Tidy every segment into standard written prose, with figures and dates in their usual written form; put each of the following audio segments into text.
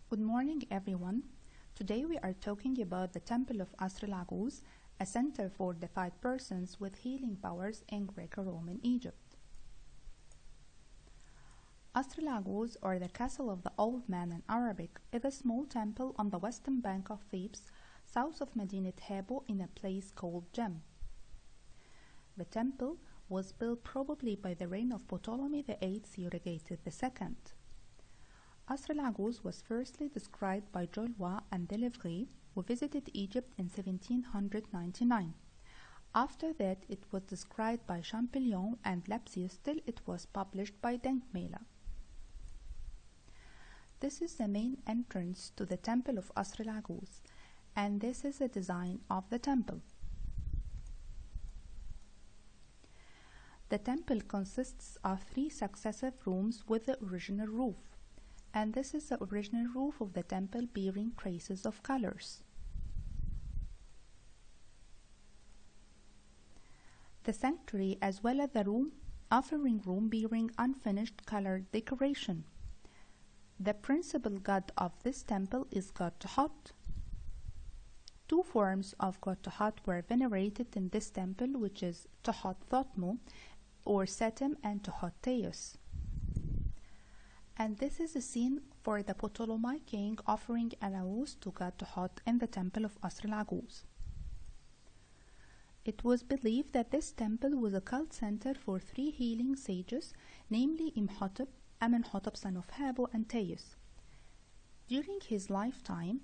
Good morning, everyone. Today we are talking about the Temple of Kasr Aguz, a center for deified persons with healing powers in Greco-Roman Egypt. Kasr Aguz, or the Castle of the Old Man in Arabic, is a small temple on the western bank of Thebes, south of Medinat Habo, in a place called Jem. The temple was built probably by the reign of Ptolemy VIII Euergetes II. Kasr Aguz was firstly described by Jolwa and Deified, who visited Egypt in 1799. After that, it was described by Champollion and Lepsius till it was published by Denkmäler. This is the main entrance to the temple of Kasr Aguz, and this is the design of the temple. The temple consists of 3 successive rooms with the original roof, and this is the original roof of the temple bearing traces of colors. The sanctuary as well as the offering room bearing unfinished colored decoration. The principal god of this temple is God Tuhot. 2 forms of God Tuhot were venerated in this temple, which is Tuhot Thotmo or Setim and Tuhot Teos. And this is a scene for the Ptolemy king offering an Aguz to God Tuhot in the temple of Kasr Aguz. It was believed that this temple was a cult center for 3 healing sages, namely Imhotep, Amenhotep son of Habo, and Teos. During his lifetime,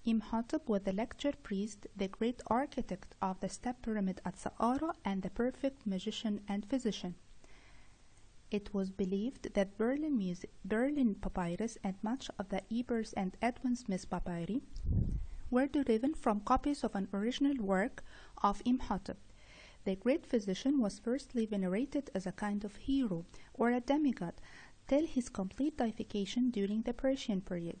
Imhotep was the lecture priest, the great architect of the step pyramid at Saqqara, and the perfect magician and physician. It was believed that Berlin papyrus and much of the Ebers and Edwin Smith papyri were derived from copies of an original work of Imhotep. The great physician was firstly venerated as a kind of hero or a demigod till his complete deification during the Persian period.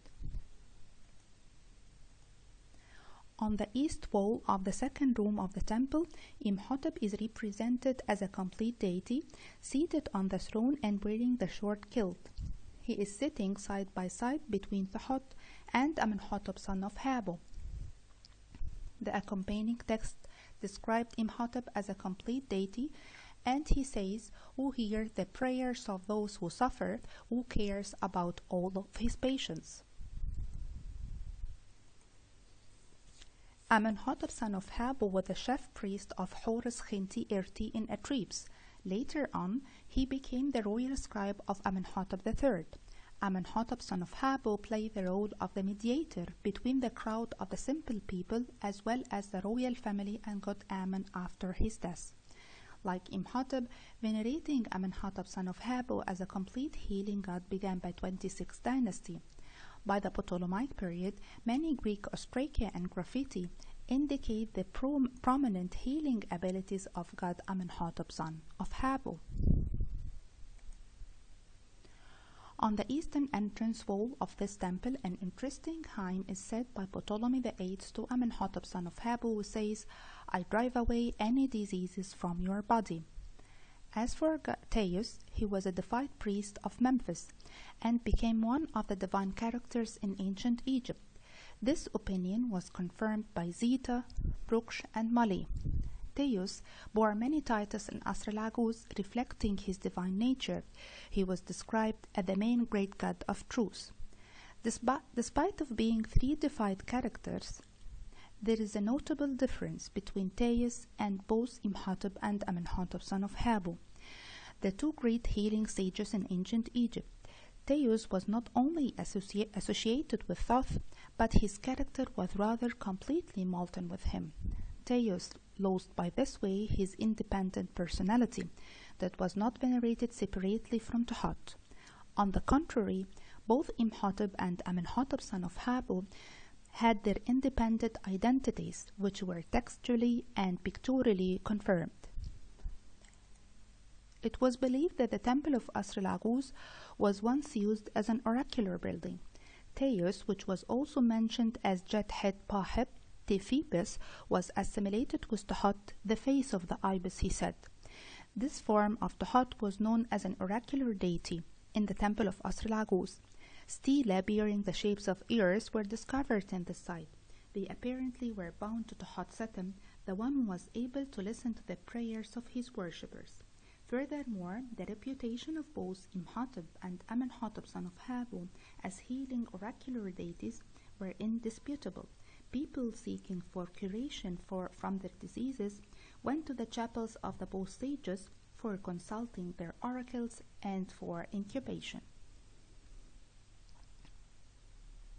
On the east wall of the second room of the temple, Imhotep is represented as a complete deity, seated on the throne and wearing the short kilt. He is sitting side by side between Tuhot and Amenhotep son of Habo. The accompanying text described Imhotep as a complete deity, and he says, "Who hears the prayers of those who suffer, who cares about all of his patients." Amenhotep son of Habo was the chief priest of Horus Khinti Irti in Atribes. Later on, he became the royal scribe of Amenhotep III. Amenhotep son of Habo played the role of the mediator between the crowd of the simple people as well as the royal family and god Amen after his death. Like Imhotep, venerating Amenhotep son of Habo as a complete healing god began by 26th dynasty. By the Ptolemaic period, many Greek ostraca and graffiti indicate the prominent healing abilities of god Amenhotep son of Habo. On the eastern entrance wall of this temple, an interesting hymn is said by Ptolemy VIII to Amenhotep son of Habo, who says, "I drive away any diseases from your body." As for Teos, he was a deified priest of Memphis and became one of the divine characters in ancient Egypt. This opinion was confirmed by Zeta, Brugsch, and Mali. Teos bore many titles in Kasr Aguz, reflecting his divine nature. He was described as the main great god of truth. Despite of being 3 deified characters, there is a notable difference between Teos and both Imhotep and Amenhotep son of Habo, the 2 great healing sages in ancient Egypt. Teos was not only associated with Thoth, but his character was rather completely molten with him. Teos lost by this way his independent personality that was not venerated separately from Tuhot. On the contrary, both Imhotep and Amenhotep son of Habo had their independent identities, which were textually and pictorially confirmed. It was believed that the temple of Kasr Aguz was once used as an oracular building. Teos, which was also mentioned as Jet-Het Paheb, Deified, was assimilated with Tuhot, the face of the ibis, he said. This form of Tuhot was known as an oracular deity in the temple of Kasr Aguz. Stelae bearing the shapes of ears were discovered in the site. They apparently were bound to Hatsetem, the one who was able to listen to the prayers of his worshippers. Furthermore, the reputation of both Imhotep and Amenhotep son of Habu as healing oracular deities were indisputable. People seeking for curation from their diseases went to the chapels of the both sages for consulting their oracles and for incubation.